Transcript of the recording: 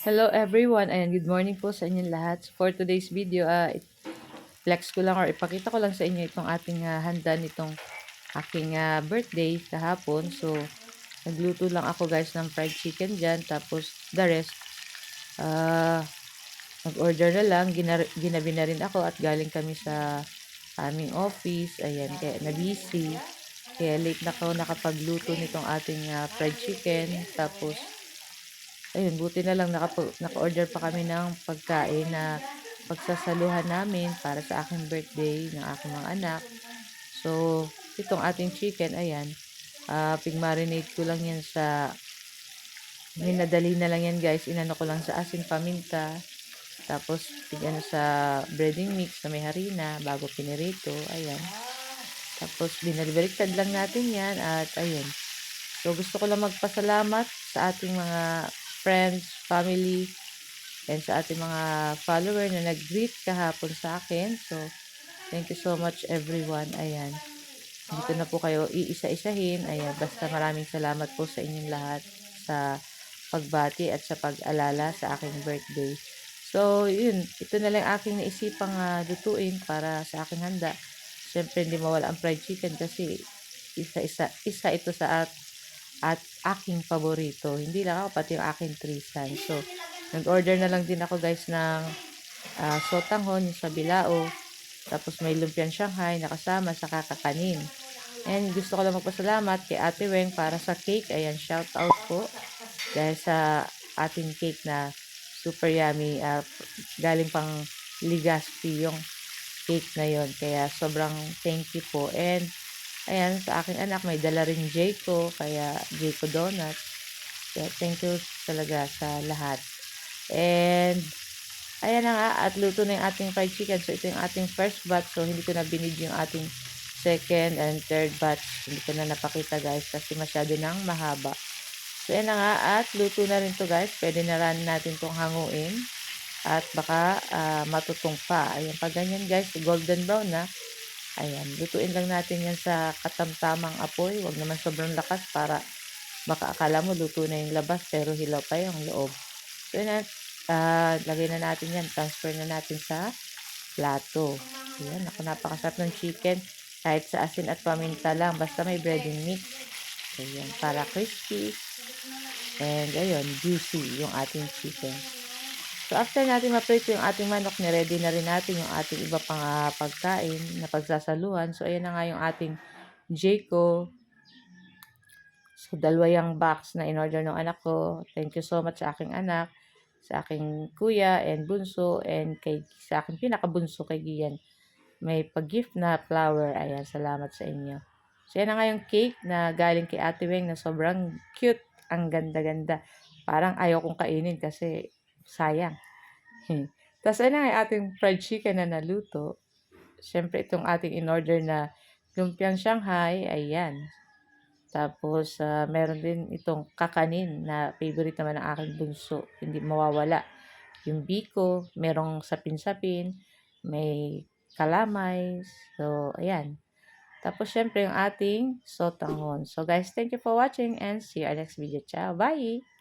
Hello everyone, and good morning po sa inyong lahat. For today's video, flex ko lang or ipakita ko lang sa inyo itong ating handa nitong aking birthday kahapon. So, nagluto lang ako guys ng fried chicken dyan. Tapos, the rest, uh, nag-order na lang. Ginabi na rin ako at galing kami sa aming office. Ayan, kaya na-busy. Kaya late na ako nakapagluto nitong ating fried chicken. Tapos, ayun, buti na lang naka-order pa kami ng pagkain na pagsasaluhan namin para sa aking birthday ng aking mga anak. So, itong ating chicken, ayan, pig-marinate ko lang yan minadali na lang yan guys, inano ko lang sa asin paminta, tapos pigano sa breading mix na may harina bago pinirito, ayan. Tapos binalibaliktad lang natin yan at ayun. So, gusto ko lang magpasalamat sa ating mga friends, family, and sa ating mga follower na nag-greet kahapon sa akin. So, thank you so much everyone. Ayan. Dito na po kayo iisa-isahin. Ayan. Basta maraming salamat po sa inyong lahat sa pagbati at sa pag-alala sa aking birthday. So, yun. Ito na lang aking naisipang lutuin para sa aking handa. Siyempre, hindi mawala ang fried chicken kasi isa ito at aking paborito. Hindi lang ako, pati yung aking trisan. So, nag-order na lang din ako guys ng sotanghon sa bilao. Tapos may lumpiang Shanghai na kasama sa kakanin. And gusto ko lang magpasalamat kay Ate Weng para sa cake. Ayan, shout out po. Dahil sa ating cake na super yummy. Galing pang Ligaspi yung cake na yon. Kaya sobrang thank you po. And ayan, sa aking anak may dala rin Jayco. Kaya Jayco Donut. Kaya thank you talaga sa lahat. And ayan na nga, at luto na yung ating fried chicken. So, ito yung ating first batch. So, hindi ko na binidyo yung ating second and third batch. Hindi ko na napakita guys kasi masyado nang mahaba. So, ayan na nga, at luto na rin to guys. Pwede na rin natin tong hanguin. At baka matutong pa. Ayan, pag ganyan guys, golden brown na. Ayan, lutuin lang natin yan sa katamtamang apoy. Huwag naman sobrang lakas para baka akala mo luto na yung labas pero hilaw pa yung loob. So, yun, lagay na natin yan. Transfer na natin sa plato. Ayan, ako napakasarap ng chicken. Kahit sa asin at paminta lang. Basta may breading mix. Ayan, para crispy. And ayun, juicy yung ating chicken. So, after natin ma-prito yung ating manok, ni-ready na rin natin yung ating iba pang pagkain na pagsasaluhan. So, ayan na nga yung ating Jayco. So, dalawa yung box na in-order ng anak ko. Thank you so much sa aking anak, sa aking kuya and bunso, and sa aking pinakabunso kay Gian. May pag-gift na flower. Ayan, salamat sa inyo. So, yan na nga yung cake na galing kay Ate Weng na sobrang cute. Ang ganda-ganda. Parang ayaw kong kainin kasi sayang. Tapos, ayun na nga yung ating fried chicken na naluto. Siyempre, itong ating in-order na lumpiang Shanghai. Ayan. Tapos, meron din itong kakanin na favorite naman ng aking bunso. Hindi mawawala. Yung biko, merong sapin-sapin, may kalamay. So, ayan. Tapos, syempre, yung ating sotanghon. So, guys, thank you for watching and see you our next video. Ciao. Bye!